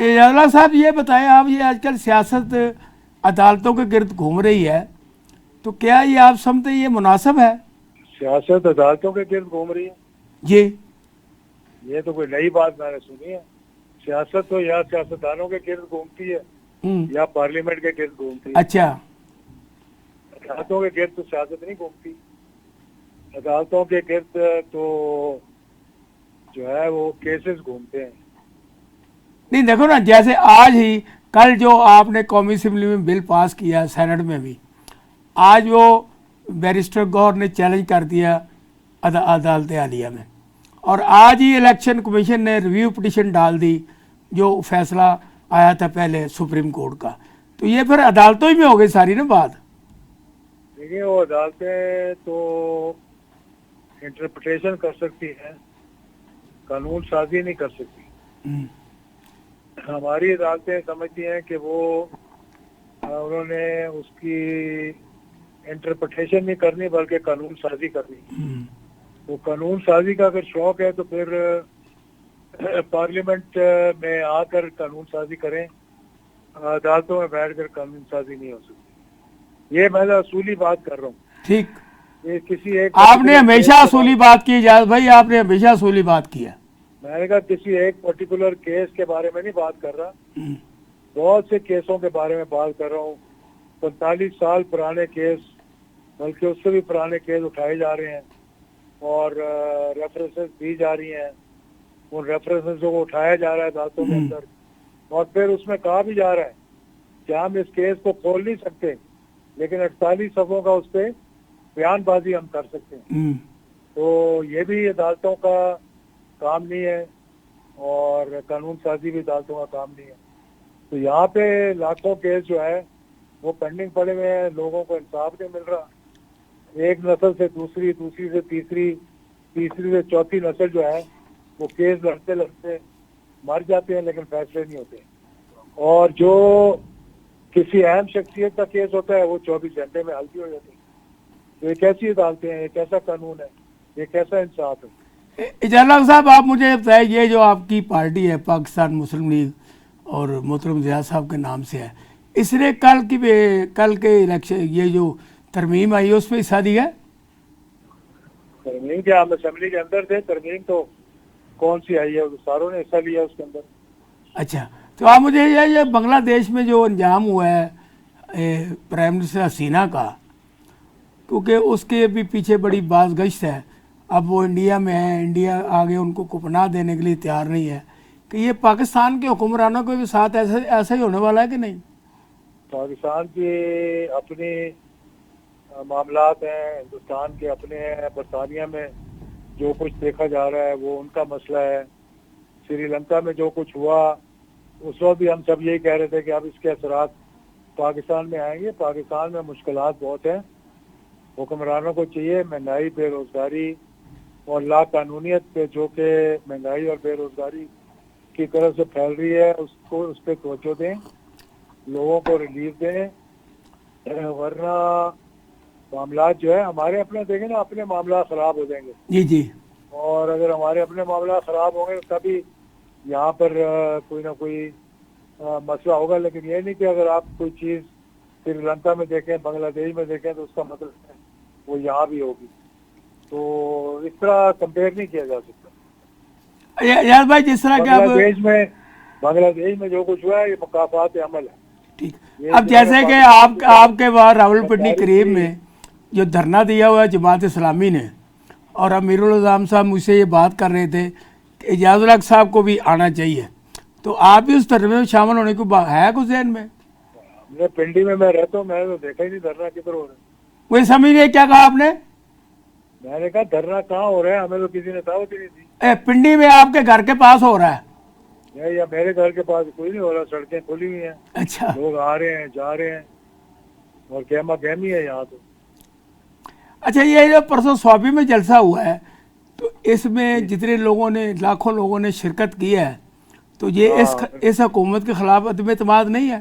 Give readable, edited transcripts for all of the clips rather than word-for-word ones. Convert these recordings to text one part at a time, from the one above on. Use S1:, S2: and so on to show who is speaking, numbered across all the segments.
S1: اجازت صاحب یہ بتائیں آپ، یہ آج کل سیاست عدالتوں کے گرد گھوم رہی ہے، تو کیا یہ آپ سمجھتے ہیں یہ مناسب ہے؟
S2: سیاست عدالتوں کے گرد گھوم رہی ہے؟
S1: جی
S2: یہ تو کوئی نئی بات میں نے سنی ہے. سیاست تو یا سیاستدانوں کے گرد گھومتی ہے یا پارلیمنٹ کے گرد گھومتی ہے.
S1: اچھا.
S2: عدالتوں کے گرد تو سیاست نہیں گھومتی. عدالتوں کے گرد تو جو ہے وہ کیسز گھومتے ہیں.
S1: نہیں دیکھو نا، جیسے آج ہی کل جو آپ نے قومی اسمبلی میں بل پاس کیا، سینٹ میں بھی، آج وہ بیرسٹر گور نے چیلنج کر دیا عدالت عالیہ میں، اور آج ہی الیکشن کمیشن نے ریویو پٹیشن ڈال دی جو فیصلہ آیا تھا پہلے سپریم کورٹ کا. تو یہ پھر عدالتوں ہی میں ہو گئی ساری نا بات.
S2: دیکھیے وہ عدالتیں تو انٹرپریٹیشن کر سکتی ہیں، قانون سازی نہیں کر سکتی. ہماری عدالتیں سمجھتی ہیں کہ وہ انہوں نے اس کی انٹرپریٹیشن نہیں کرنی بلکہ قانون سازی کرنی. تو قانون سازی کا اگر شوق ہے تو پھر پارلیمنٹ میں آ کر قانون سازی کریں، عدالتوں میں بیٹھ کر قانون سازی نہیں ہو سکتی. یہ میں اصولی بات کر رہا ہوں.
S1: ٹھیک،
S2: یہ کسی ایک
S1: آپ نے ہمیشہ اصولی بات کی اجازت بھائی، آپ نے ہمیشہ اصولی بات کی ہے.
S2: میں نے کہا کسی ایک پرٹیکولر کیس کے بارے میں نہیں بات کر رہا، بہت سے کیسوں کے بارے میں بات کر رہا ہوں. 45 سال پرانے کیس، بلکہ اس سے بھی پرانے کیس اٹھائے جا رہے ہیں اور ریفرنسز دی جا رہی ہیں. ان ریفرنسز کو اٹھایا جا رہا ہے عدالتوں کے اندر، اور پھر اس میں کہا بھی جا رہا ہے کہ ہم اس کیس کو کھول نہیں سکتے لیکن 48 صفحوں کا اس پہ بیان بازی ہم کر سکتے ہیں. تو یہ بھی عدالتوں کا کام نہیں ہے اور قانون سازی بھی عدالتوں کا کام نہیں ہے. تو یہاں پہ لاکھوں کیس جو ہے وہ پینڈنگ پڑے ہوئے ہیں، لوگوں کو انصاف نہیں مل رہا. ایک نسل سے دوسری، دوسری سے تیسری، تیسری سے چوتھی نسل جو ہے وہ کیس لڑتے لڑتے مر جاتے ہیں لیکن فیصلے نہیں ہوتے. اور جو کسی اہم شخصیت کا کیس ہوتا ہے وہ 24 گھنٹے میں حل بھی ہو جاتے ہیں. تو یہ کیسی عدالتیں ہیں، یہ کیسا قانون ہے، یہ کیسا انصاف ہے؟
S1: اجازت صاحب آپ مجھے بتائیں، یہ جو آپ کی پارٹی ہے پاکستان مسلم لیگ اور محترم ضیاء صاحب کے نام سے ہے، اس نے کل کے الیکشن یہ جو ترمیم آئی ہے اس پہ حصہ دیا ہے؟
S2: ترمیم کیا، ہم اسمبلی کے اندر تھے. ترمیم تو کون سی آئی ہے، ساروں نے حصہ لیا اس کے اندر.
S1: اچھا، تو آپ مجھے یہ بنگلہ دیش میں جو انجام ہوا ہے پرائم منسٹر حسینہ کا، کیونکہ اس کے بھی پیچھے بڑی باز گشت ہے. اب وہ انڈیا میں ہے، انڈیا آگے ان کو پناہ دینے کے لیے تیار نہیں ہے، کہ یہ پاکستان کے حکمرانوں کے بھی ساتھ ایسا ہی ہونے والا ہے کہ نہیں؟
S2: پاکستان کی اپنی معاملات ہیں، ہندوستان کے اپنے ہیں. برطانیہ میں جو کچھ دیکھا جا رہا ہے وہ ان کا مسئلہ ہے. سری لنکا میں جو کچھ ہوا اس وقت بھی ہم سب یہی کہہ رہے تھے کہ اب اس کے اثرات پاکستان میں آئیں گے. پاکستان میں مشکلات بہت ہیں. حکمرانوں کو چاہیے مہنگائی، بے روزگاری اور لا قانونیت پہ، جو کہ مہنگائی اور بے روزگاری کی طرف سے پھیل رہی ہے، اس پہ توجہ دیں، لوگوں کو ریلیف دیں. ورنہ معاملات جو ہے ہمارے اپنے دیکھیں نا، اپنے معاملات خراب ہو جائیں گے.
S1: جی جی.
S2: اور اگر ہمارے اپنے معاملات خراب ہوں گے تبھی یہاں پر کوئی نہ کوئی مسئلہ ہوگا. لیکن یہ نہیں کہ اگر آپ کوئی چیز سری لنکا میں دیکھیں، بنگلہ دیش میں دیکھیں تو اس کا مطلب ہے وہ یہاں بھی ہوگی. تو اس طرح کمپیئر نہیں کیا جا سکتا.
S1: یار بھائی جس طرح کہ
S2: بنگلہ دیش میں جو کچھ ہوا ہے یہ مکافات عمل ہے.
S1: ٹھیک، اب جیسے کہ آپ کے بعد راولپنڈی قریب میں جو دھرنا دیا ہوا ہے جماعت اسلامی نے، اور امیر النظام صاحب مجھ سے یہ بات کر رہے تھے کہ اجاز الحق صاحب کو بھی آنا چاہیے، تو آپ بھی اس دھرنے میں شامل ہونے کو ہے کچھ ذہن میں؟
S2: پنڈی میں رہتا ہوں، میں نے تو دیکھا ہی نہیں دھرنا کدھر ہو رہا ہے.
S1: وہی سمجھ نہیں کیا کہا آپ نے؟
S2: میں نے کہا دھرنا کہاں ہو رہا ہے، ہمیں تو کسی نے دعوت ہی نہیں دی.
S1: پنڈی میں آپ کے گھر کے پاس ہو رہا ہے؟
S2: یا میرے گھر کے پاس کوئی نہیں ہو رہا، سڑکیں کھلی ہوئی ہیں.
S1: اچھا،
S2: لوگ آ رہے ہیں جا رہے ہیں اور گہما گہمی ہے یہاں. تو
S1: اچھا، یہ جو پرسوں سوابی میں جلسہ ہوا ہے تو اس میں جتنے لوگوں نے، لاکھوں لوگوں نے شرکت کی ہے، تو یہ اس حکومت کے خلاف عدم اعتماد نہیں ہے؟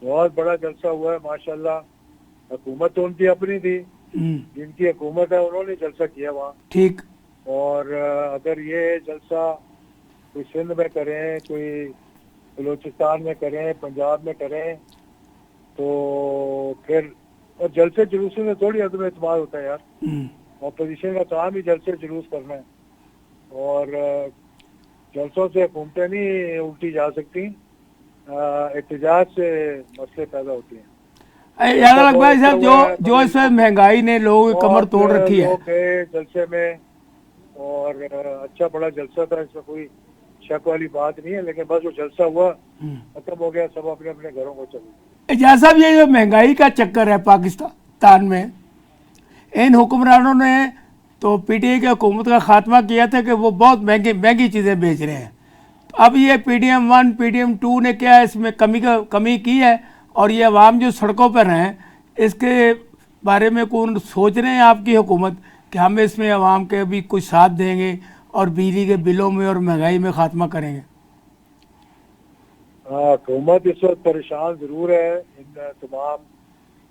S2: بہت بڑا جلسہ ہوا ہے ماشاءاللہ. حکومت تو ان کی اپنی تھی، جن کی حکومت ہے انہوں نے جلسہ کیا وہاں.
S1: ٹھیک.
S2: اور اگر یہ جلسہ کوئی سندھ میں کریں، کوئی بلوچستان میں کریں, پنجاب میں کریں, تو پھر اور جلسے جلوسوں میں تھوڑی عدم اعتماد ہوتا ہے یار. اپوزیشن کا کام ہی جلسے جلوس کرنا ہے, اور جلسوں سے حکومتیں نہیں الٹی جا سکتی, احتجاج سے مسئلے پیدا ہوتے ہیں.
S1: یاد الگ بھائی صاحب, جو اس میں مہنگائی نے لوگوں کی کمر توڑ رکھی ہے.
S2: لوگ گئے جلسے میں اور اچھا بڑا جلسہ تھا, اس میں کوئی شک والی بات نہیں ہے, لیکن بس وہ جلسہ ہوا, ختم ہو گیا, سب اپنے اپنے گھروں کو چلے.
S1: اعجاز صاحب, یہ جو مہنگائی کا چکر ہے پاکستان میں, ان حکمرانوں نے تو پی ٹی آئی کی حکومت کا خاتمہ کیا تھا کہ وہ بہت مہنگی چیزیں بیچ رہے ہیں. اب یہ P D M 1 P D M 2 نے کیا اس میں کمی کی ہے, اور یہ عوام جو سڑکوں پر ہیں اس کے بارے میں کون سوچ رہے ہیں آپ کی حکومت کہ ہم اس میں عوام کے بھی کچھ ساتھ دیں گے اور بجلی کے بلوں میں اور مہنگائی میں خاتمہ کریں گے؟
S2: حکومت اس وقت پریشان ضرور ہے ان تمام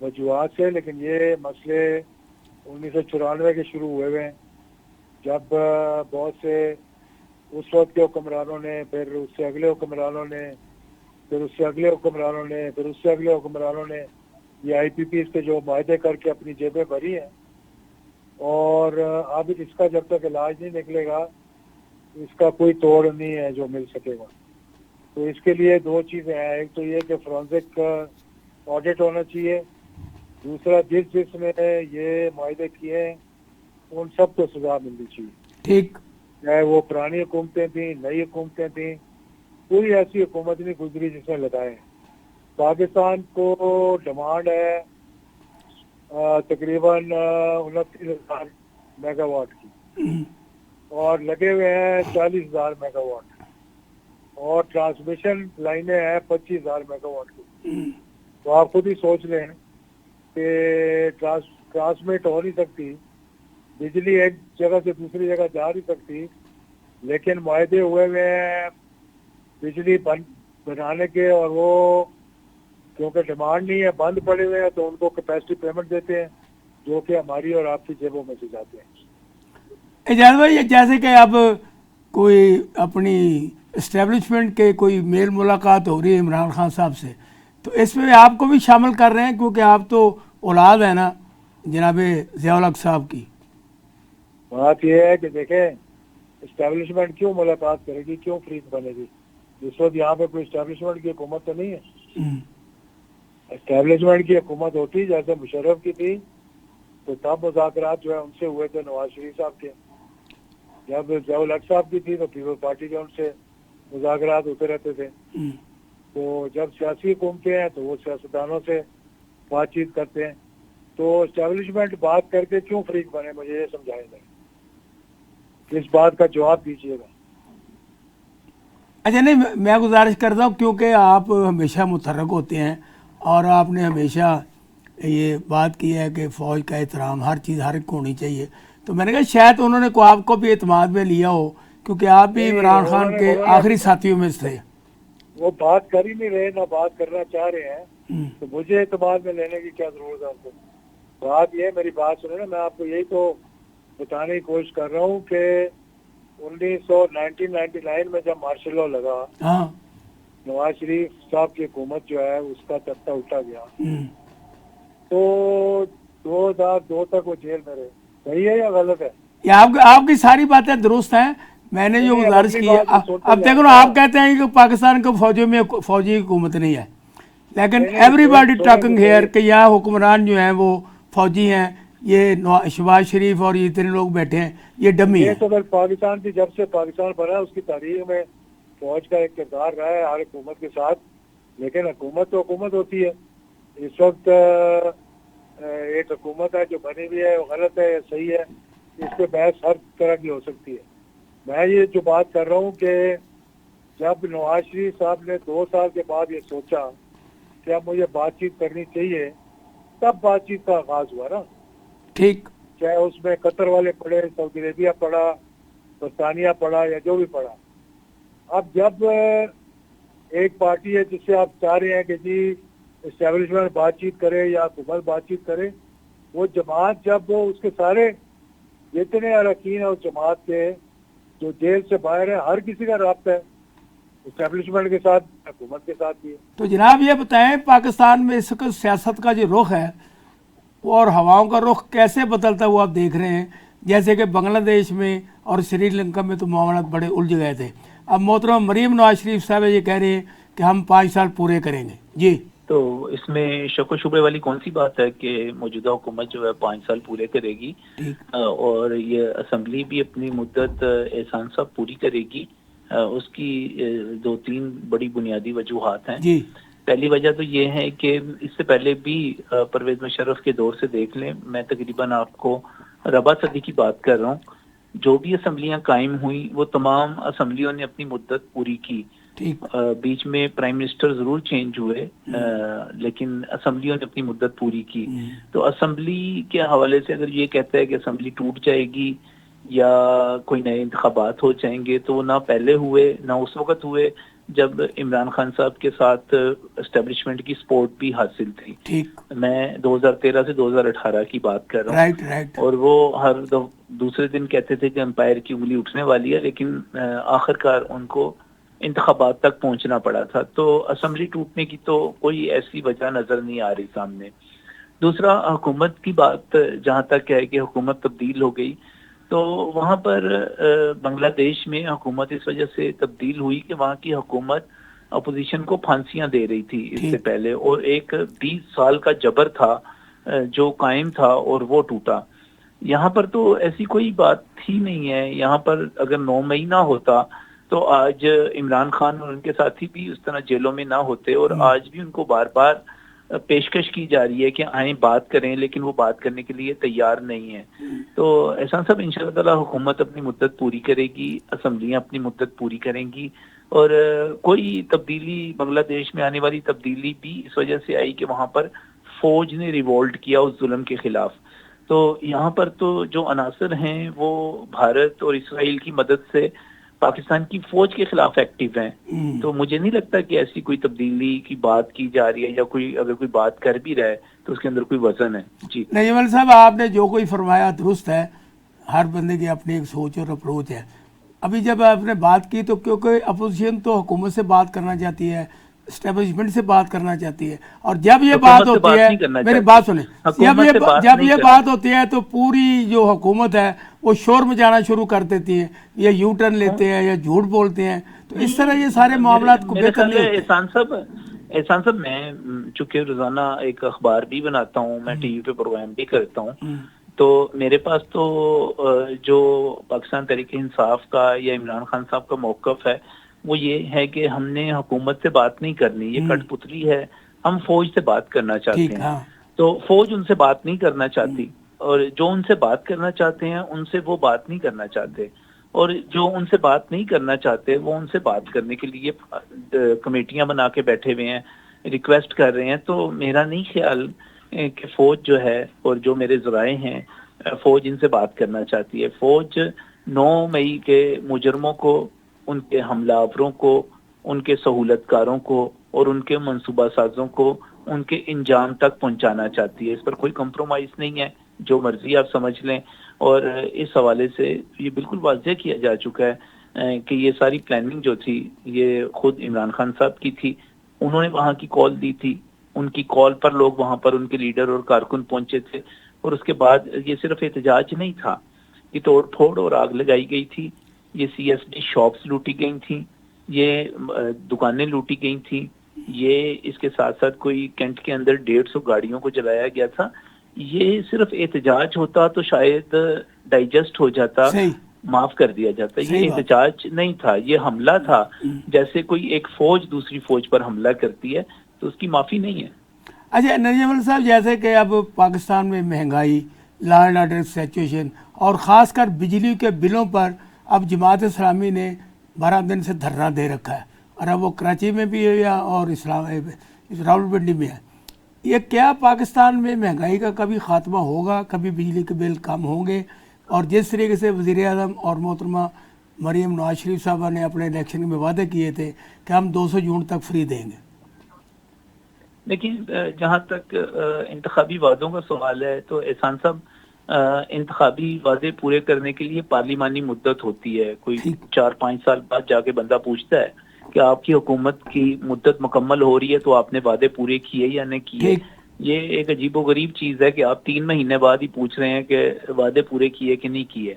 S2: وجوہات سے, لیکن یہ مسئلے 1994 کے شروع ہوئے ہوئے ہیں, جب بہت سے اس وقت کے حکمرانوں نے, پھر اس سے اگلے حکمرانوں نے, پھر اس سے اگلے حکمرانوں نے, پھر اس سے اگلے حکمرانوں نے یہ آئی پی پی کے جو معاہدے کر کے اپنی جیبیں بھری ہیں, اور اب اس کا جب تک علاج نہیں نکلے گا اس کا کوئی توڑ نہیں ہے جو مل سکے گا. تو اس کے لیے دو چیزیں ہیں, ایک تو یہ کہ فورنزک آڈٹ ہونا چاہیے, دوسرا جس نے یہ معاہدے کیے ہیں ان سب کو سزا ملنی چاہیے.
S1: ٹھیک,
S2: چاہے وہ پرانی حکومتیں تھیں, نئی حکومتیں تھیں, کوئی ایسی حکومت نہیں گزری جس نے لگائے. پاکستان کو ڈیمانڈ ہے تقریباً 29,000 میگا واٹ کی, اور لگے ہوئے ہیں 40,000 میگا واٹ, اور ٹرانسمیشن لائنیں ہیں 25,000 میگا واٹ کی. تو آپ خود ہی سوچ لیں کہ ٹرانسمٹ ہو نہیں سکتی بجلی, ایک جگہ سے دوسری جگہ جا نہیں سکتی, لیکن معاہدے ہوئے ہیں بجلی بنانے کے, اور وہ کیونکہ ڈیمانڈ نہیں ہے بند پڑے ہوئے ہیں, تو ان کو کیپیسٹی پیمنٹ دیتے ہیں جو کہ ہماری اور آپ کی جیبوں میں سے جاتے ہیں.
S1: اعجاز بھائی, جیسے کہ اب کوئی اپنی اسٹیبلشمنٹ کے کوئی میل ملاقات ہو رہی ہے عمران خان صاحب سے, تو اس میں آپ کو بھی شامل کر رہے ہیں کیونکہ آپ تو اولاد ہیں نا جناب ضیاء الحق صاحب کی.
S2: بات یہ ہے کہ دیکھیں اسٹیبلشمنٹ کیوں ملاقات کرے گی, کیوں فریق بنے گی؟ اس وقت یہاں پہ کوئی اسٹیبلشمنٹ کی حکومت تو نہیں ہے. اسٹیبلشمنٹ کی حکومت ہوتی جیسے مشرف کی تھی, تو تب مذاکرات جو ہے ان سے ہوئے تھے نواز شریف صاحب کے. جب ضیاء الحق صاحب کی تھی تو پیپلز پارٹی کے ان سے مذاکرات ہوتے رہتے تھے. تو جب سیاسی حکومتیں ہیں تو وہ سیاستدانوں سے بات چیت کرتے ہیں. تو اسٹیبلشمنٹ بات کر کے کیوں فریق بنے, مجھے یہ سمجھائے گا, اس بات کا جواب دیجیے گا.
S1: اچھا نہیں, میں گزارش کرتا ہوں کیونکہ آپ ہمیشہ متحرک ہوتے ہیں اور آپ نے ہمیشہ یہ بات کی ہے کہ فوج کا احترام ہر چیز ہر ایک کو ہونی چاہیے, تو میں نے کہا شاید انہوں نے آپ کو بھی اعتماد میں لیا ہو کیونکہ آپ بھی عمران خان کے آخری ساتھیوں میں تھے.
S2: وہ بات کر ہی نہیں رہے, نہ بات کرنا چاہ رہے ہیں, تو مجھے اعتماد میں لینے کی کیا ضرورت ہے آپ کو؟ بات یہ, میری بات سنیں نا, میں آپ کو یہی تو بتانے کی کوشش کر رہا ہوں کہ 1999 میں جب مارشل لاء لگا, نواز شریف صاحب کی حکومت جو ہے اس کا تختہ اٹھا گیا, تو 2002 تک وہ جیل میں رہے. صحیح ہے یا غلط ہے؟
S1: یہ آپ کی ساری باتیں درست ہیں, میں نے جو گزارش کی ہے. اب دیکھو نا, آپ کہتے ہیں کہ پاکستان کو فوجوں میں فوجی حکومت نہیں ہے, لیکن ایوری باڈی ٹاکنگ ہیئر کہ یہاں حکمران جو ہیں وہ فوجی ہیں, یہ شہباز شریف اور یہ اتنے لوگ بیٹھے ہیں, یہ ڈمی ہیں.
S2: تو پھر پاکستان کی جب سے پاکستان بنا اس کی تاریخ میں فوج کا ایک کردار رہا ہے ہر حکومت کے ساتھ, لیکن حکومت تو حکومت ہوتی ہے. اس وقت ایک حکومت ہے جو بنی ہوئی ہے, وہ غلط ہے یا صحیح ہے, اس پہ بحث ہر طرح کی ہو سکتی ہے. میں یہ جو بات کر رہا ہوں کہ جب نواز شریف صاحب نے 2 سال کے بعد یہ سوچا کہ اب مجھے بات چیت کرنی چاہیے, تب بات چیت کا آغاز ہوا نا.
S1: ٹھیک,
S2: چاہے اس میں قطر والے پڑھے, سعودی عربیہ پڑھا, برطانیہ پڑھا, یا جو بھی پڑھا. اب جب ایک پارٹی ہے جس سے آپ چاہ رہے ہیں کہ جی اسٹیبلشمنٹ بات چیت کرے یا حکومت بات چیت کرے, وہ جماعت جب اس کے سارے جتنے اراکین ہیں اس جماعت کے جو جیل سے باہر ہیں, ہر کسی کا رابطہ ہے, اسٹیبلشمنٹ کے ساتھ, حکومت کے ساتھ بھی ہے.
S1: تو جناب یہ بتائیں پاکستان میں اس وقت سیاست کا جو رخ ہے اور ہواؤں کا رخ کیسے بدلتا ہوا آپ دیکھ رہے ہیں؟ جیسے کہ بنگلہ دیش میں اور سری لنکا میں تو معاملات بڑے الجھ گئے تھے. اب محترم مریم نواز شریف صاحب یہ کہہ رہے ہیں کہ ہم 5 سال پورے کریں گے. جی
S3: تو اس میں شک و شبے والی کون سی بات ہے کہ موجودہ حکومت جو ہے 5 سال پورے کرے گی,
S1: ٹھیک
S3: اور یہ اسمبلی بھی اپنی مدت احسان صاحب پوری کرے گی. اس کی 2-3 بڑی بنیادی وجوہات ہیں.
S1: جی
S3: پہلی وجہ تو یہ ہے کہ اس سے پہلے بھی پرویز مشرف کے دور سے دیکھ لیں, میں تقریباً آپ کو ربع صدی کی بات کر رہا ہوں, جو بھی اسمبلیاں قائم ہوئیں وہ تمام اسمبلیوں نے اپنی مدت پوری کی.
S1: ٹھیک
S3: بیچ میں پرائم منسٹر ضرور چینج ہوئے, لیکن اسمبلیوں نے اپنی مدت پوری کی. تو اسمبلی کے حوالے سے اگر یہ کہتا ہے کہ اسمبلی ٹوٹ جائے گی یا کوئی نئے انتخابات ہو جائیں گے, تو وہ نہ پہلے ہوئے نہ اس وقت ہوئے جب عمران خان صاحب کے ساتھ اسٹیبلشمنٹ کی سپورٹ بھی حاصل تھی.
S1: ٹھیک
S3: میں 2013 سے 2018 کی بات کر رہا ہوں.
S1: رائٹ رائٹ
S3: اور وہ ہر دوسرے دن کہتے تھے کہ امپائر کی انگلی اٹھنے والی ہے, لیکن آخرکار ان کو انتخابات تک پہنچنا پڑا تھا. تو اسمبلی ٹوٹنے کی تو کوئی ایسی وجہ نظر نہیں آ رہی سامنے. دوسرا, حکومت کی بات جہاں تک ہے کہ حکومت تبدیل ہو گئی, تو وہاں پر بنگلہ دیش میں حکومت اس وجہ سے تبدیل ہوئی کہ وہاں کی حکومت اپوزیشن کو پھانسیاں دے رہی تھی اس سے
S1: ٹھیک
S3: پہلے, اور ایک 20 سال کا جبر تھا جو قائم تھا اور وہ ٹوٹا. یہاں پر تو ایسی کوئی بات ہی نہیں ہے. یہاں پر اگر 9 مئی نہ ہوتا تو آج عمران خان اور ان کے ساتھی بھی اس طرح جیلوں میں نہ ہوتے, اور آج بھی ان کو بار بار پیشکش کی جا رہی ہے کہ آئیں بات کریں, لیکن وہ بات کرنے کے لیے تیار نہیں ہے. تو احسان صاحب انشاءاللہ تعالی حکومت اپنی مدت پوری کرے گی, اسمبلیاں اپنی مدت پوری کریں گی, اور کوئی تبدیلی بنگلہ دیش میں آنے والی تبدیلی بھی اس وجہ سے آئی کہ وہاں پر فوج نے ریوولٹ کیا اس ظلم کے خلاف. تو یہاں پر تو جو عناصر ہیں وہ بھارت اور اسرائیل کی مدد سے پاکستان کی فوج کے خلاف ایکٹیو ہیں. تو مجھے نہیں لگتا کہ ایسی کوئی تبدیلی کی بات کی جا رہی ہے, یا کوئی اگر کوئی بات کر بھی رہا ہے تو اس کے اندر کوئی وزن ہے. جی
S1: نہیں عمل صاحب, آپ نے جو کوئی فرمایا درست ہے. ہر بندے کی اپنی ایک سوچ اور اپروچ ہے. ابھی جب آپ نے بات کی تو کیونکہ اپوزیشن تو حکومت سے بات کرنا چاہتی ہے, اسٹیبلشمنٹ سے بات کرنا چاہتی ہے, اور جب یہ بات
S3: حکومت سے
S1: ہوتی ہے,
S3: نہیں کرنا
S1: میری
S3: چاہتی.
S1: بات سنیں,
S3: حکومت سے بات
S1: جب
S3: نہیں
S1: یہ
S3: کرنا.
S1: بات ہوتی ہے تو پوری جو حکومت ہے وہ شور مچانا شروع کر دیتی ہے, یا یو ٹرن لیتے ہیں یا جھوٹ بولتے ہیں. تو اس طرح یہ سارے معاملات کو
S3: میرے
S1: بہتر
S3: خیال
S1: نہیں
S3: ہے
S1: ہوتے.
S3: احسان صاحب میں چونکہ روزانہ ایک اخبار بھی بناتا ہوں, میں ٹی وی پہ پروگرام بھی کرتا ہوں, تو میرے پاس تو جو پاکستان تحریک انصاف کا یا عمران خان صاحب کا موقف ہے وہ یہ ہے کہ ہم نے حکومت سے بات نہیں کرنی, یہ کٹ پتلی ہے, ہم فوج سے بات کرنا چاہتے
S1: ٹھیک
S3: ہیں.
S1: ہاں
S3: تو فوج ان سے بات نہیں کرنا چاہتی, اور جو ان سے بات کرنا چاہتے ہیں ان سے وہ بات نہیں کرنا چاہتے, اور جو ان سے بات نہیں کرنا چاہتے وہ ان سے بات کرنے کے لیے کمیٹیاں بنا کے بیٹھے ہوئے ہیں, ریکویسٹ کر رہے ہیں. تو میرا نہیں خیال کہ فوج جو ہے, اور جو میرے ذرائع ہیں, فوج ان سے بات کرنا چاہتی ہے. فوج 9 مئی کے مجرموں کو, ان کے حملہ آوروں کو, ان کے سہولت کاروں کو اور ان کے منصوبہ سازوں کو ان کے انجام تک پہنچانا چاہتی ہے. اس پر کوئی کمپرومائز نہیں ہے, جو مرضی آپ سمجھ لیں. اور اس حوالے سے یہ بالکل واضح کیا جا چکا ہے کہ یہ ساری پلاننگ جو تھی یہ خود عمران خان صاحب کی تھی. انہوں نے وہاں کی کال دی تھی, ان کی کال پر لوگ وہاں پر ان کے لیڈر اور کارکن پہنچے تھے, اور اس کے بعد یہ صرف احتجاج نہیں تھا, یہ توڑ پھوڑ اور آگ لگائی گئی تھی, یہ سی ایس ڈی شاپس لوٹی گئی تھیں, یہ دکانیں لوٹی گئی تھیں, یہ اس کے ساتھ ساتھ کوئی کینٹ کے اندر 150 گاڑیوں کو جلایا گیا تھا. یہ صرف احتجاج ہوتا تو شاید ڈائجسٹ ہو جاتا,
S1: صحیح
S3: معاف کر دیا جاتا.
S1: صحیح
S3: یہ
S1: بات.
S3: احتجاج نہیں تھا, یہ حملہ تھا. جیسے کوئی ایک فوج دوسری فوج پر حملہ کرتی ہے تو اس کی معافی نہیں ہے.
S1: اچھا نریم عمل صاحب, جیسے کہ اب پاکستان میں مہنگائی, لا اینڈ آرڈر سچویشن, اور خاص کر بجلی کے بلوں پر اب جماعت اسلامی نے 12 دن سے دھرنا دے رکھا ہے, اور اب وہ کراچی میں بھی ہے اور راولپنڈی میں ہے. یہ کیا پاکستان میں مہنگائی کا کبھی خاتمہ ہوگا, کبھی بجلی کے بل کم ہوں گے؟ اور جس طریقے سے وزیر اعظم اور محترمہ مریم نواز شریف صاحبہ نے اپنے الیکشن میں وعدے کیے تھے کہ ہم 200 جون تک فری دیں گے.
S3: لیکن جہاں تک انتخابی وعدوں کا سوال ہے تو احسان صاحب, انتخابی وعدے پورے کرنے کے لیے پارلیمانی مدت ہوتی ہے, کوئی 4-5 سال بعد جا کے بندہ پوچھتا ہے کہ آپ کی حکومت کی مدت مکمل ہو رہی ہے تو آپ نے وعدے پورے کیے یا نہیں کیے. یہ ایک عجیب و غریب چیز ہے کہ آپ 3 مہینے بعد ہی پوچھ رہے ہیں کہ وعدے پورے کیے کہ نہیں کیے.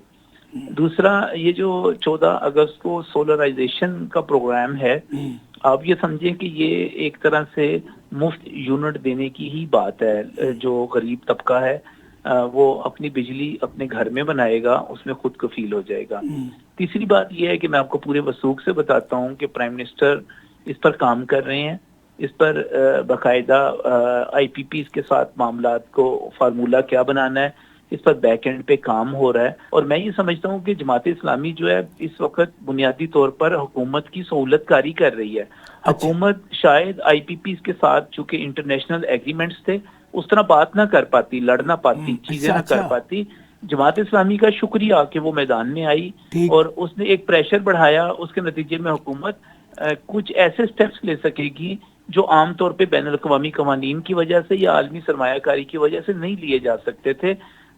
S3: دوسرا یہ جو 14 اگست کو سولرائزیشن کا پروگرام ہے, آپ یہ سمجھیں کہ یہ ایک طرح سے مفت یونٹ دینے کی ہی بات ہے. جو غریب طبقہ ہے وہ اپنی بجلی اپنے گھر میں بنائے گا, اس میں خود کفیل ہو جائے گا. تیسری بات یہ ہے کہ میں آپ کو پورے وثوق سے بتاتا ہوں کہ پرائم منسٹر اس پر کام کر رہے ہیں. اس پر باقاعدہ آئی پی پیز کے ساتھ معاملات کو فارمولہ کیا بنانا ہے, اس پر بیک اینڈ پہ کام ہو رہا ہے. اور میں یہ سمجھتا ہوں کہ جماعت اسلامی جو ہے اس وقت بنیادی طور پر حکومت کی سہولت کاری کر رہی ہے. حکومت شاید آئی پی پیز کے ساتھ چونکہ انٹرنیشنل ایگریمنٹس تھے اس طرح بات نہ کر پاتی, لڑ نہ پاتی, چیزیں نہ کر پاتی. جماعت اسلامی کا شکریہ کہ وہ میدان میں آئی اور اس نے ایک پریشر بڑھایا. اس کے نتیجے میں حکومت کچھ ایسے سٹیپس لے سکے گی جو عام طور پہ بین الاقوامی قوانین کی وجہ سے یا عالمی سرمایہ کاری کی وجہ سے نہیں لیے جا سکتے تھے.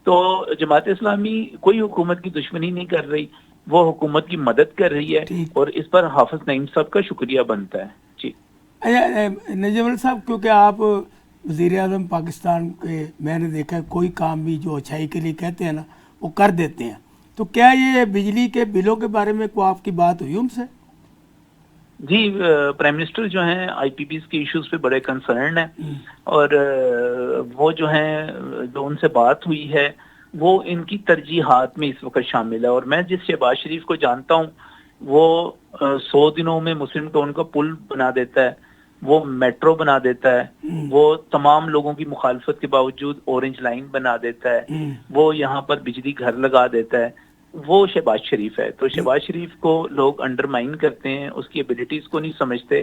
S3: تو جماعت اسلامی کوئی حکومت کی دشمنی نہیں کر رہی, وہ حکومت کی مدد کر رہی ہے اور اس پر حافظ نعیم صاحب کا شکریہ بنتا ہے. جی
S1: نجم صاحب, کیونکہ آپ وزیر اعظم پاکستان کے, میں نے دیکھا کوئی کام بھی جو اچھائی کے لیے کہتے ہیں نا وہ کر دیتے ہیں, تو کیا یہ بجلی کے بلوں کے بارے میں کوئی آپ کی بات ہوئی ان سے؟
S3: جی, پرائم منسٹر جو ہیں آئی پی پیز کے ایشوز پہ بڑے کنسرن ہیں اور وہ جو ہیں جو ان سے بات ہوئی ہے وہ ان کی ترجیحات میں اس وقت شامل ہے. اور میں جس شہباز شریف کو جانتا ہوں وہ 100 دنوں میں مسلم ٹاؤن کا پل بنا دیتا ہے, وہ میٹرو بنا دیتا ہے, وہ تمام لوگوں کی مخالفت کے باوجود اورنج لائن بنا دیتا ہے, وہ یہاں پر بجلی گھر لگا دیتا ہے. وہ شہباز شریف ہے. تو شہباز شریف کو لوگ انڈرمائن کرتے ہیں, اس کی ایبلٹیز کو نہیں سمجھتے,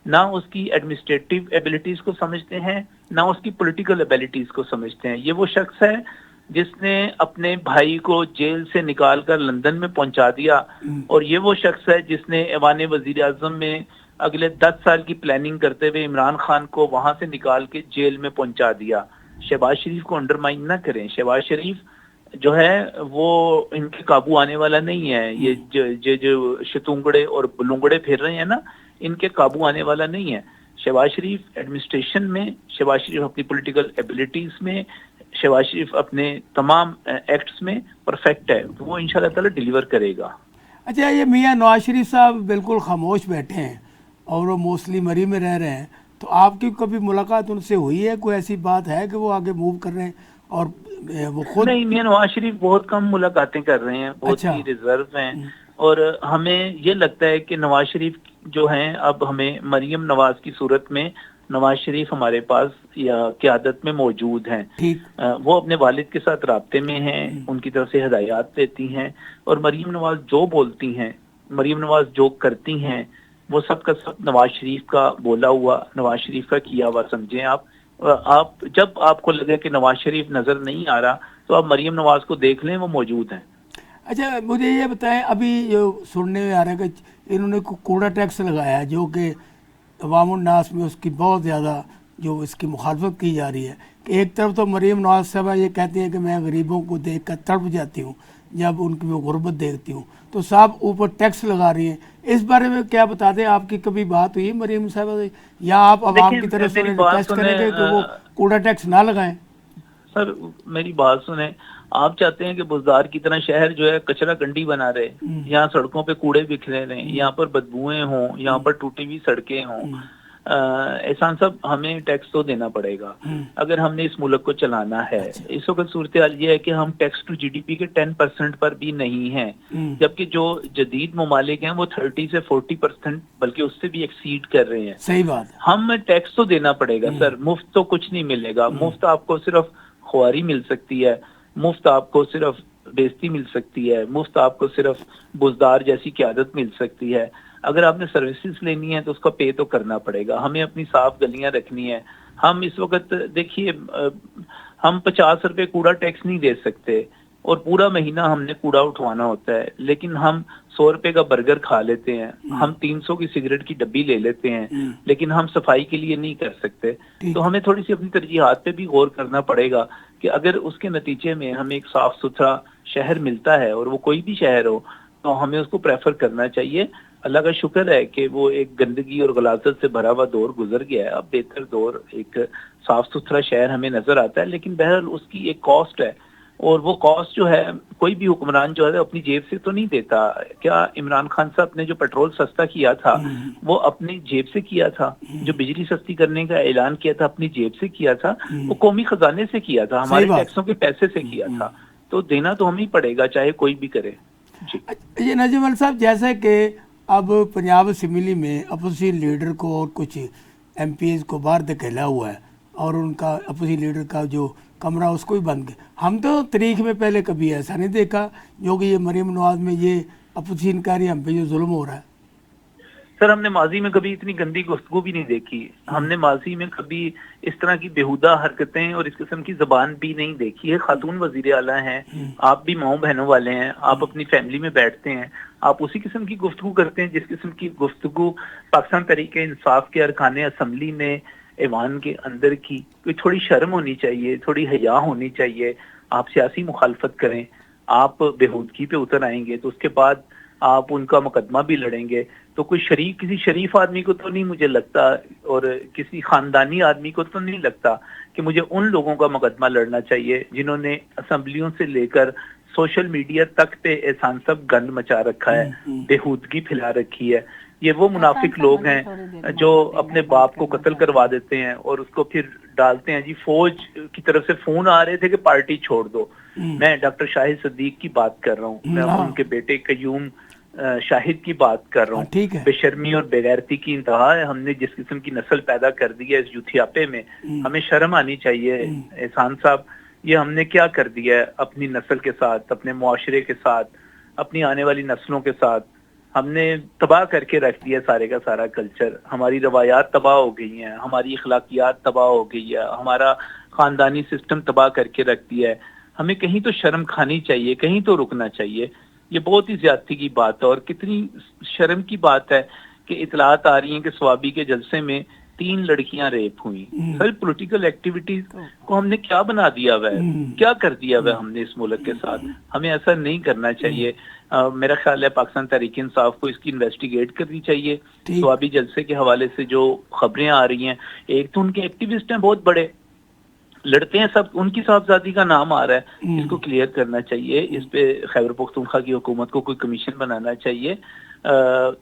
S3: نہ اس کی ایڈمنسٹریٹو ایبلٹیز کو سمجھتے ہیں, نہ اس کی پولیٹیکل ایبلٹیز کو سمجھتے ہیں. یہ وہ شخص ہے جس نے اپنے بھائی کو جیل سے نکال کر لندن میں پہنچا دیا, اور یہ وہ شخص ہے جس نے ایوان وزیر اعظم میں اگلے 10 سال کی پلاننگ کرتے ہوئے عمران خان کو وہاں سے نکال کے جیل میں پہنچا دیا. شہباز شریف کو انڈرمائن نہ کریں. شہباز شریف جو ہے وہ ان کے قابو آنے والا نہیں ہے. یہ جو شتونگڑے اور بلونگڑے پھر رہے ہیں نا, ان کے قابو آنے والا نہیں ہے. شہباز شریف ایڈمنسٹریشن میں, شہباز شریف اپنی پولیٹیکل ایبلٹیز میں, شہباز شریف اپنے تمام ایکٹس میں پرفیکٹ ہے. وہ انشاءاللہ تعالی ڈیلیور کرے گا.
S1: اچھا, یہ میاں نواز شریف صاحب بالکل خاموش بیٹھے ہیں اور وہ موسٹلی مری میں رہ رہے ہیں, تو آپ کی کبھی ملاقات ان سے ہوئی ہے؟ کوئی ایسی بات ہے کہ وہ آگے موو کر رہے ہیں اور وہ خود؟
S3: نہیں, میاں نواز شریف بہت کم ملاقاتیں کر رہے ہیں, بہت ہی ریزرو ہیں. اور ہمیں یہ لگتا ہے کہ نواز شریف جو ہیں, اب ہمیں مریم نواز کی صورت میں نواز شریف ہمارے پاس یا قیادت میں موجود ہیں. وہ اپنے والد کے ساتھ رابطے میں ہیں, ان کی طرف سے ہدایات لیتی ہیں, اور مریم نواز جو بولتی ہیں, مریم نواز جو کرتی ہیں, وہ سب کا سب نواز شریف کا بولا ہوا, نواز شریف کا کیا ہوا سمجھیں آپ. جب آپ کو لگے کہ نواز شریف نظر نہیں آ رہا تو آپ مریم نواز کو دیکھ لیں, وہ موجود ہیں.
S1: اچھا, مجھے یہ بتائیں, ابھی جو سننے میں آ رہا ہے کہ انہوں نے کوڑا ٹیکس لگایا جو کہ عوام الناس میں اس کی بہت زیادہ جو اس کی مخالفت کی جا رہی ہے, کہ ایک طرف تو مریم نواز صاحبہ یہ کہتی ہیں کہ میں غریبوں کو دیکھ کر تڑپ جاتی ہوں جب ان کی وہ غربت دیکھتی ہوں, تو صاحب اوپر ٹیکس لگا رہی ہیں. اس بارے میں کیا بتا دیں, آپ کی کبھی بات ہوئی مریم صاحبہ سے, یا آپ عوام کی طرف سے ریکویسٹ کریں گے کہ وہ کوڑا ٹیکس نہ لگائیں؟
S3: سر میری بات سنیں, آپ چاہتے ہیں کہ بزدار کی طرح شہر جو ہے کچرا گنڈی بنا رہے, یہاں سڑکوں پہ کوڑے بکھرے رہے, یہاں پر بدبوئیں ہوں, یہاں پر ٹوٹی ہوئی سڑکیں ہوں. احسان صاحب, ہمیں ٹیکس تو دینا پڑے گا اگر ہم نے اس ملک کو چلانا ہے. اس وقت صورتحال یہ ہے کہ ہم tax to G D P کے 10% پر بھی نہیں ہیں, جبکہ جو جدید ممالک ہیں وہ 30 سے 40% بلکہ اس سے بھی ایکسیڈ کر رہے ہیں.
S1: صحیح بات.
S3: ہم ٹیکس تو دینا پڑے گا سر, مفت تو کچھ نہیں ملے گا. مفت آپ کو صرف خواری مل سکتی ہے, مفت آپ کو صرف بےزتی مل سکتی ہے, مفت آپ کو صرف بزدار جیسی قیادت مل سکتی ہے. اگر آپ نے سروسز لینی ہے تو اس کا پے تو کرنا پڑے گا. ہمیں اپنی صاف گلیاں رکھنی ہے. ہم اس وقت دیکھیے, ہم 50 روپے کوڑا ٹیکس نہیں دے سکتے اور پورا مہینہ ہم نے کوڑا اٹھوانا ہوتا ہے, لیکن ہم 100 روپے کا برگر کھا لیتے ہیں, ہم 300 کی سگریٹ کی ڈبی لے لیتے ہیں, لیکن ہم صفائی کے لیے نہیں کر سکتے. تو ہمیں تھوڑی سی اپنی ترجیحات پہ بھی غور کرنا پڑے گا کہ اگر اس کے نتیجے میں ہمیں ایک صاف ستھرا شہر ملتا ہے, اور وہ کوئی بھی شہر ہو, تو ہمیں اس کو پریفر کرنا چاہیے. اللہ کا شکر ہے کہ وہ ایک گندگی اور غلاظت سے بھرا ہوا دور گزر گیا ہے. اب بہتر دور، ایک صاف ستھرا شہر ہمیں نظر آتا ہے، لیکن بہرحال اس کی ایک کاسٹ ہے، اور وہ کاسٹ جو ہے کوئی بھی حکمران جو ہے اپنی جیب سے تو نہیں دیتا. کیا عمران خان صاحب نے جو پیٹرول سستا کیا تھا وہ اپنی جیب سے کیا تھا؟ جو بجلی سستی کرنے کا اعلان کیا تھا اپنی جیب سے کیا تھا؟ وہ قومی خزانے سے کیا تھا، ہمارے ٹیکسوں کے پیسے سے کیا تھا. تو دینا تو ہمیں پڑے گا چاہے کوئی بھی کرے. جی
S1: یہ نجم علی صاحب، جیسے کہ اب پنجاب اسمبلی میں اپوزیشن لیڈر کو اور کچھ ایم پی ایز کو باہر دھکیلا ہوا ہے، اور ان کا اپوزیشن لیڈر کا جو کمرہ اس کو بھی بند کیا. ہم تو تاریخ میں پہلے کبھی ایسا نہیں دیکھا جو کہ یہ مریم نواز میں یہ اپوزیشن کر رہی ہے، ہم پہ جو ظلم ہو رہا ہے.
S3: سر، ہم نے ماضی میں کبھی اتنی گندی گفتگو بھی نہیں دیکھی. ہم نے ماضی میں کبھی اس طرح کی بیہودہ حرکتیں اور اس قسم کی زبان بھی نہیں دیکھی ہے. خاتون وزیر اعلیٰ ہیں، آپ بھی ماؤں بہنوں والے ہیں، آپ اپنی فیملی میں بیٹھتے ہیں، آپ اسی قسم کی گفتگو کرتے ہیں جس قسم کی گفتگو پاکستان تحریک انصاف کے ارکان اسمبلی میں ایوان کے اندر کی. کوئی تھوڑی شرم ہونی چاہیے، تھوڑی حیا ہونی چاہیے. آپ سیاسی مخالفت کریں، آپ بےہودگی پہ اتر آئیں گے تو اس کے بعد آپ ان کا مقدمہ بھی لڑیں گے. تو کوئی کسی شریف آدمی کو تو نہیں مجھے لگتا، اور کسی خاندانی آدمی کو تو نہیں لگتا کہ مجھے ان لوگوں کا مقدمہ لڑنا چاہیے جنہوں نے اسمبلیوں سے لے کر سوشل میڈیا تک پہ احسان صاحب گند مچا رکھا ہے، بےہودگی پھیلا رکھی ہے. یہ وہ منافق لوگ ہیں جو اپنے باپ کو قتل کروا دیتے ہیں اور اس کو پھر ڈالتے ہیں جی فوج کی طرف سے فون آ رہے تھے کہ پارٹی چھوڑ دو. میں ڈاکٹر شاہد صدیق کی بات کر رہا ہوں، میں ان کے بیٹے قیوم شاہد کی بات کر رہا ہوں. بے شرمی اور بےغیرتی کی انتہا ہے. ہم نے جس قسم کی نسل پیدا کر دی ہے اس یوتھیاپے میں، ہمیں شرم آنی چاہیے. احسان صاحب، یہ ہم نے کیا کر دیا ہے اپنی نسل کے ساتھ، اپنے معاشرے کے ساتھ، اپنی آنے والی نسلوں کے ساتھ؟ ہم نے تباہ کر کے رکھ دیا سارے کا سارا کلچر. ہماری روایات تباہ ہو گئی ہیں، ہماری اخلاقیات تباہ ہو گئی ہے، ہمارا خاندانی سسٹم تباہ کر کے رکھ دیا ہے. ہمیں کہیں تو شرم کھانی چاہیے، کہیں تو رکنا چاہیے. یہ بہت ہی زیادتی کی بات ہے، اور کتنی شرم کی بات ہے کہ اطلاعات آ رہی ہیں کہ سوابی کے جلسے میں 3 لڑکیاں ریپ ہوئی. سر، پولیٹیکل ایکٹیویٹیز کو ہم نے کیا بنا دیا ہوا ہے، کیا کر دیا ہوا ہے ہم نے اس ملک کے ساتھ؟ ہمیں ایسا نہیں کرنا چاہیے. میرا خیال ہے پاکستان تحریک انصاف کو اس کی انویسٹیگیٹ کرنی چاہیے. سوابی جلسے کے حوالے سے جو خبریں آ رہی ہیں، ایک تو ان کے ایکٹیوسٹ ہیں بہت بڑے، لڑتے ہیں سب، ان کی صاحبزادی کا نام آ رہا ہے. اس کو کلیئر کرنا چاہیے. اس پہ خیبر پختونخوا کی حکومت کو کوئی کمیشن بنانا چاہیے.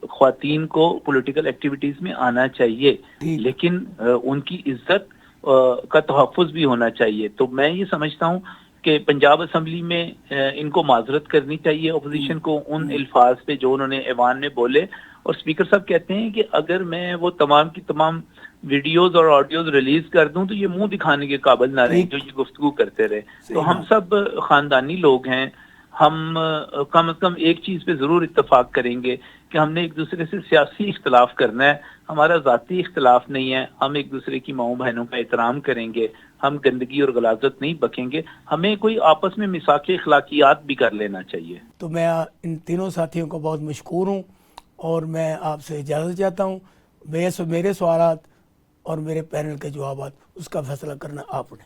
S3: خواتین کو پولیٹیکل ایکٹیویٹیز میں آنا چاہیے، لیکن ان کی عزت کا تحفظ بھی ہونا چاہیے. تو میں یہ سمجھتا ہوں کہ پنجاب اسمبلی میں ان کو معذرت کرنی چاہیے اپوزیشن کو ان الفاظ پہ جو انہوں نے ایوان میں بولے. اور اسپیکر صاحب کہتے ہیں کہ اگر میں وہ تمام کی تمام ویڈیوز اور آڈیوز ریلیز کر دوں تو یہ منہ دکھانے کے قابل نہ رہیں جو یہ گفتگو کرتے رہے. تو ہم سب خاندانی لوگ ہیں، ہم کم از کم ایک چیز پہ ضرور اتفاق کریں گے کہ ہم نے ایک دوسرے سے سیاسی اختلاف کرنا ہے، ہمارا ذاتی اختلاف نہیں ہے. ہم ایک دوسرے کی ماؤں بہنوں کا احترام کریں گے، ہم گندگی اور غلاظت نہیں بکیں گے. ہمیں کوئی آپس میں میثاق اخلاقیات بھی کر لینا چاہیے.
S1: تو میں ان تینوں ساتھیوں کو بہت مشکور ہوں، اور میں آپ سے اجازت چاہتا ہوں. میرے سوالات اور میرے پینل کے جوابات اس کا فیصلہ کرنا آپ نے.